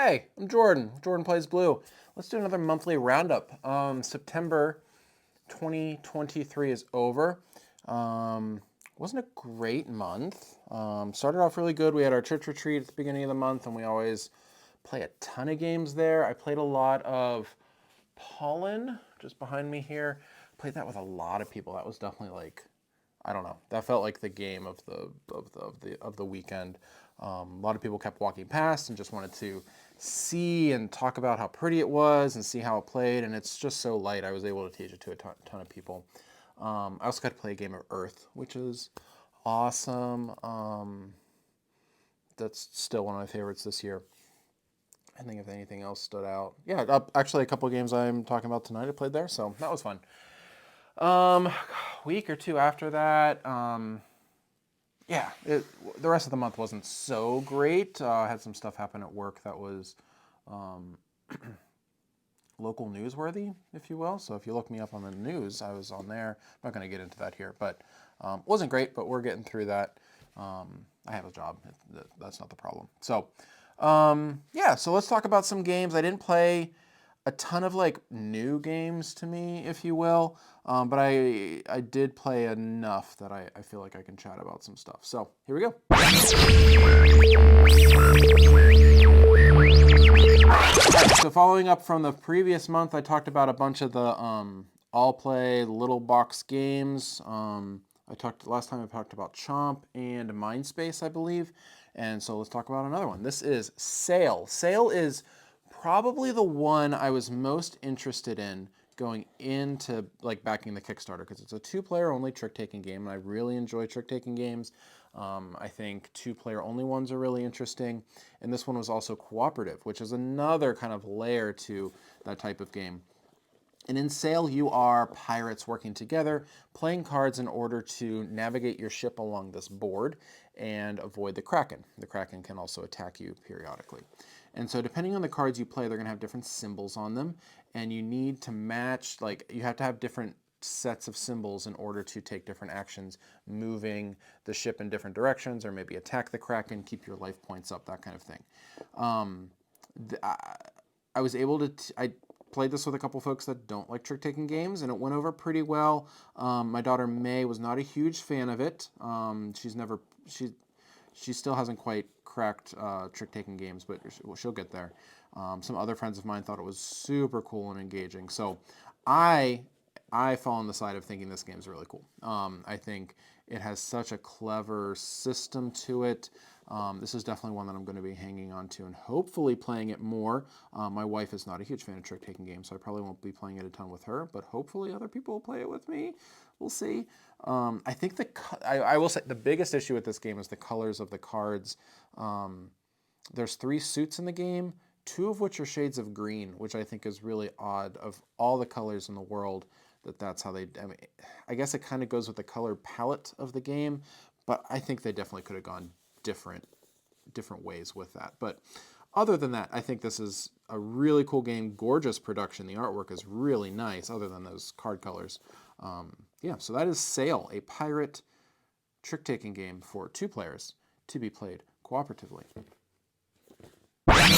Hey, I'm Jordan. Jordan Plays Blue. Let's do another monthly roundup. September 2023 is over. Um, wasn't a great month. Started off really good. We had our church retreat at the beginning of the month, and we always play a ton of games there. I played a lot of Pollen, just behind me here. Played that with a lot of people. That was definitely like, I don't know. That felt like the game of the weekend. A lot of people kept walking past and just wanted to see and talk about how pretty it was and see how it played. And it's just so light. I was able to teach it to a ton of people. I also got to play a game of Earth, which is awesome. That's still one of my favorites this year. I think if anything else stood out, yeah, actually a couple of games I'm talking about tonight I played there, so that was fun. Week or two after that, yeah, the rest of the month wasn't so great. I had some stuff happen at work that was local newsworthy, if you will. So if you look me up on the news, I was on there. I'm not going to get into that here, but wasn't great, but we're getting through that. I have a job. That's not the problem. So, yeah, so let's talk about some games. I didn't play a ton of like new games to me, if you will, but I did play enough that I feel like I can chat about some stuff. So here we go. Right, so following up from the previous month, I talked about a bunch of the all play little box games. Last time I talked about Chomp and Mindspace, I believe, and so let's talk about another one. This is Sail. Sail is probably the one I was most interested in going into like backing the Kickstarter because it's a two-player only trick-taking game, and I really enjoy trick-taking games. I think two-player only ones are really interesting, and this one was also cooperative, which is another kind of layer to that type of game. And in Sail, you are pirates working together, playing cards in order to navigate your ship along this board and avoid the Kraken. The Kraken can also attack you periodically. And so depending on the cards you play, they're going to have different symbols on them, and you need to match, like, you have to have different sets of symbols in order to take different actions, moving the ship in different directions, or maybe attack the Kraken, keep your life points up, that kind of thing. I was able to, I played this with a couple folks that don't like trick-taking games, and it went over pretty well. My daughter May was not a huge fan of it. She still hasn't quite cracked trick-taking games, but she'll get there. Some other friends of mine thought it was super cool and engaging. So I fall on the side of thinking this game's really cool. I think it has such a clever system to it. This is definitely one that I'm going to be hanging on to and hopefully playing it more. My wife is not a huge fan of trick-taking games, so I probably won't be playing it a ton with her, but hopefully other people will play it with me. We'll see. I think I will say the biggest issue with this game is the colors of the cards. There's 3 suits in the game, 2 of which are shades of green, which I think is really odd. Of all the colors in the world, that's how they, I mean, I guess it kind of goes with the color palette of the game, but I think they definitely could have gone different ways with that. But other than that, I think this is a really cool game, gorgeous production. The artwork is really nice, other than those card colors. Yeah, so that is Sail, a pirate trick-taking game for 2 players to be played cooperatively. All right,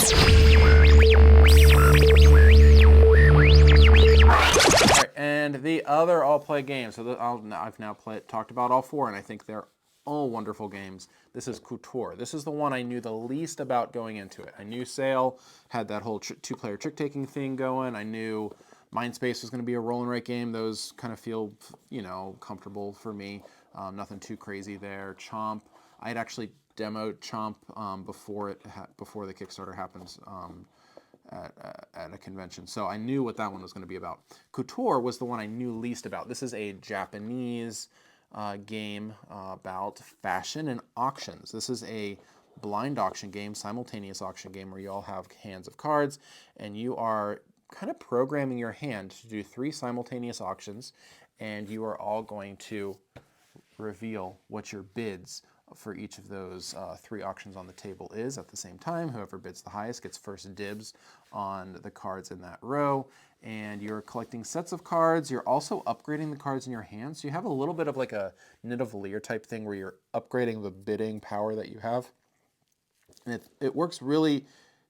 and the other all-play game. So I've now talked about all 4, and I think they're all wonderful games. This is Couture. This is the one I knew the least about going into it. I knew Sail had that whole 2-player trick-taking thing going. I knew Mindspace was going to be a roll and write game. Those kind of feel, comfortable for me. Nothing too crazy there. Chomp. I had actually demoed Chomp before the Kickstarter happens at a convention, so I knew what that one was going to be about. Couture was the one I knew least about. This is a Japanese game about fashion and auctions. This is a blind auction game, simultaneous auction game, where you all have hands of cards, and you are kind of programming your hand to do 3 simultaneous auctions, and you are all going to reveal what your bids for each of those 3 auctions on the table is at the same time. Whoever bids the highest gets first dibs on the cards in that row, and you're collecting sets of cards. You're also upgrading the cards in your hand, so you have a little bit of like a Nidavellir type thing where you're upgrading the bidding power that you have. And it works really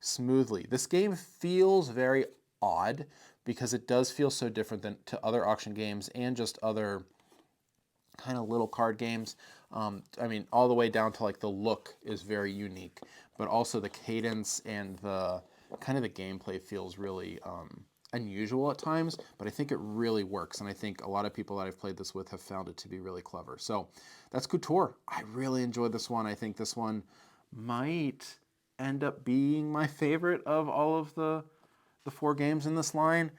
smoothly. This game feels very odd because it does feel so different than to other auction games and just other kind of little card games. I mean, all the way down to like the look is very unique, but also the cadence and the kind of the gameplay feels really unusual at times, but I think it really works. And I think a lot of people that I've played this with have found it to be really clever. So that's Couture. I really enjoyed this one. I think this one might end up being my favorite of all of the 4 games in this line,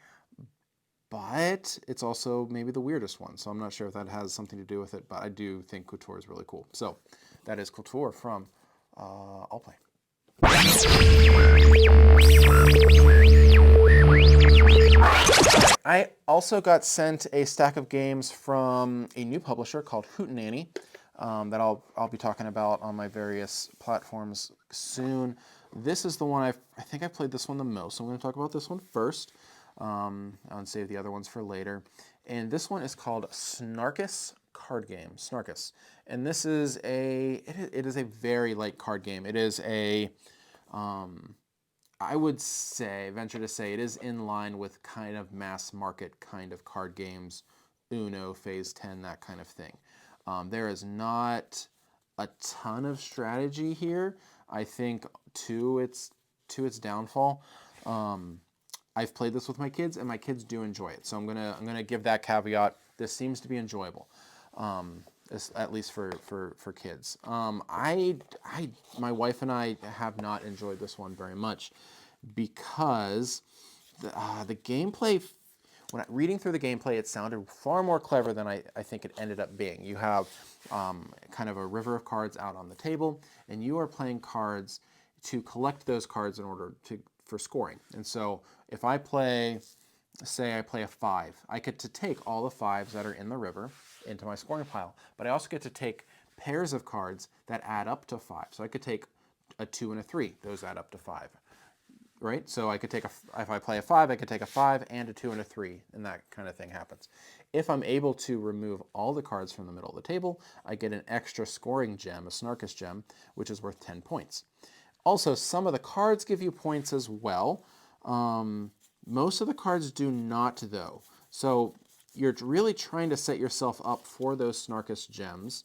but it's also maybe the weirdest one. So I'm not sure if that has something to do with it, but I do think Couture is really cool. So that is Couture from I'll Play. I also got sent a stack of games from a new publisher called Hootenanny that I'll be talking about on my various platforms soon. This is the one I think I've played this one the most, so I'm going to talk about this one first and save the other ones for later. And this one is called Snarkas card game, Snarkas. And this is it is a very light card game. It is a I would venture to say, it is in line with kind of mass market kind of card games, Uno, Phase 10, that kind of thing. There is not a ton of strategy here. I think to its downfall. I've played this with my kids, and my kids do enjoy it. So I'm gonna give that caveat. This seems to be enjoyable. At least for kids. My wife and I have not enjoyed this one very much because the gameplay, reading through the gameplay, it sounded far more clever than I think it ended up being. You have kind of a river of cards out on the table, and you are playing cards to collect those cards in order for scoring. And so if I play, say I play a 5, I get to take all the 5s that are in the river into my scoring pile, but I also get to take pairs of cards that add up to 5. So I could take a 2 and a 3, those add up to 5, right? So I could take if I play a 5, I could take a 5 and a 2 and a 3, and that kind of thing happens. If I'm able to remove all the cards from the middle of the table, I get an extra scoring gem, a Snarkas gem, which is worth 10 points. Also, some of the cards give you points as well. Most of the cards do not, though. So you're really trying to set yourself up for those Snarkas gems.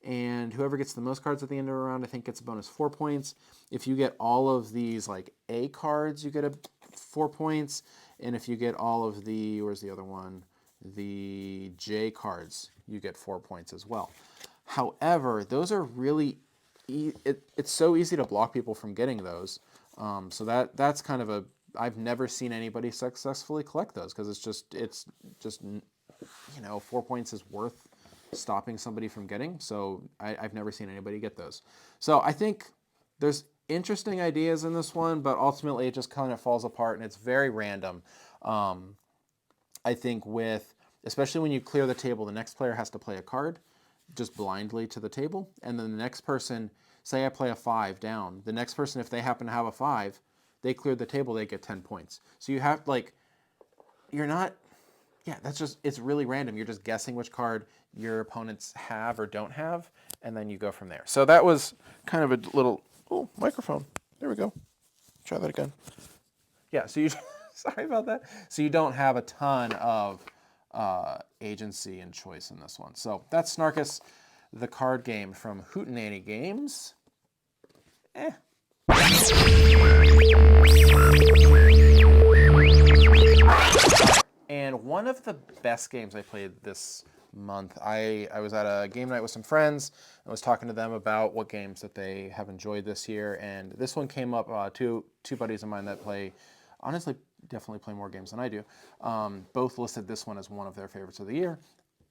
And whoever gets the most cards at the end of the round, I think, gets a bonus 4 points. If you get all of these like A cards, you get 4 points. And if you get all of the, where's the other one? The J cards, you get 4 points as well. However, those are really, it's so easy to block people from getting those. So that's kind of I've never seen anybody successfully collect those because it's just 4 points is worth stopping somebody from getting. So I've never seen anybody get those. So I think there's interesting ideas in this one, but ultimately it just kind of falls apart and it's very random. I think especially when you clear the table, the next player has to play a card just blindly to the table. And then the next person, say I play a 5 down, the next person, if they happen to have a 5, they cleared the table, they get 10 points. So you have, it's really random. You're just guessing which card your opponents have or don't have, and then you go from there. So that was kind of a little, microphone. There we go. Try that again. Yeah, so sorry about that. So you don't have a ton of agency and choice in this one. So that's Snarkas, the card game from Hootenanny Games. And one of the best games I played this month, I was at a game night with some friends and was talking to them about what games that they have enjoyed this year. And this one came up, two buddies of mine that definitely play more games than I do. Both listed this one as one of their favorites of the year.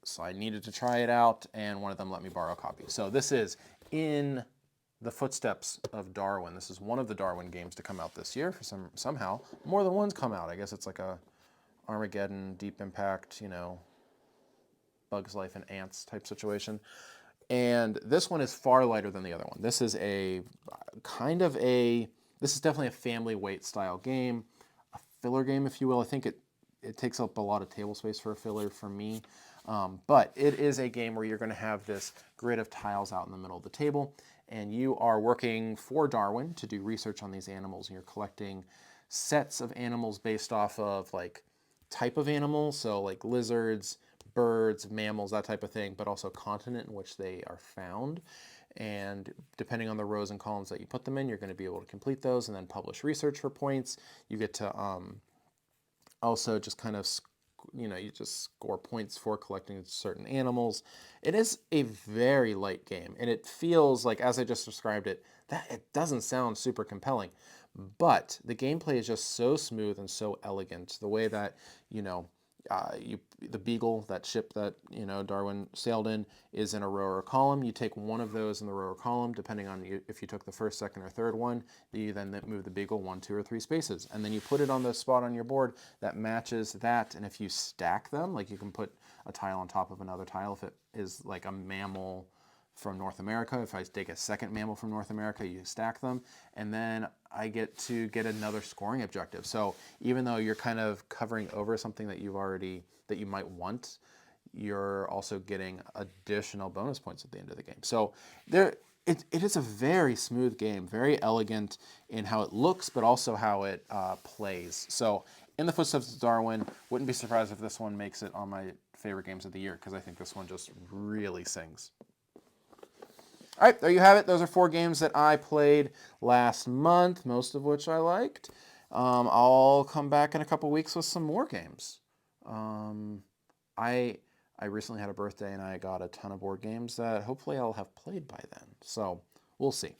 So I needed to try it out, and one of them let me borrow a copy. So this is In the Footsteps of Darwin. This is one of the Darwin games to come out this year. Somehow more than one's come out. I guess it's like a Armageddon, Deep Impact, Bugs Life and Ants type situation. And this one is far lighter than the other one. This is this is definitely a family weight style game, a filler game, if you will. I think it takes up a lot of table space for a filler for me. But it is a game where you're going to have this grid of tiles out in the middle of the table, and you are working for Darwin to do research on these animals, and you're collecting sets of animals based off of like type of animal, so like lizards, birds, mammals, that type of thing, but also continent in which they are found. And depending on the rows and columns that you put them in, you're going to be able to complete those and then publish research for points. You get to also just kind of, you just score points for collecting certain animals. It is a very light game, and it feels like, as I just described it, that it doesn't sound super compelling, but the gameplay is just so smooth and so elegant. The way that, the Beagle, that ship that, Darwin sailed in, is in a row or a column. You take one of those in the row or column, depending on if you took the first, second, or third one. You then move the Beagle 1, 2, or 3 spaces, and then you put it on the spot on your board that matches that. And if you stack them, like you can put a tile on top of another tile. If it is like a mammal from North America, if I take a second mammal from North America, you stack them, and then I get to get another scoring objective. So even though you're kind of covering over something that that you might want, you're also getting additional bonus points at the end of the game. So it is a very smooth game, very elegant in how it looks, but also how it plays. So in the Footsteps of Darwin, wouldn't be surprised if this one makes it on my favorite games of the year, because I think this one just really sings. All right, there you have it. Those are 4 games that I played last month, most of which I liked. I'll come back in a couple weeks with some more games. I recently had a birthday, and I got a ton of board games that hopefully I'll have played by then. So we'll see.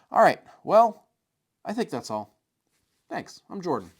All right, well, I think that's all. Thanks. I'm Jordan.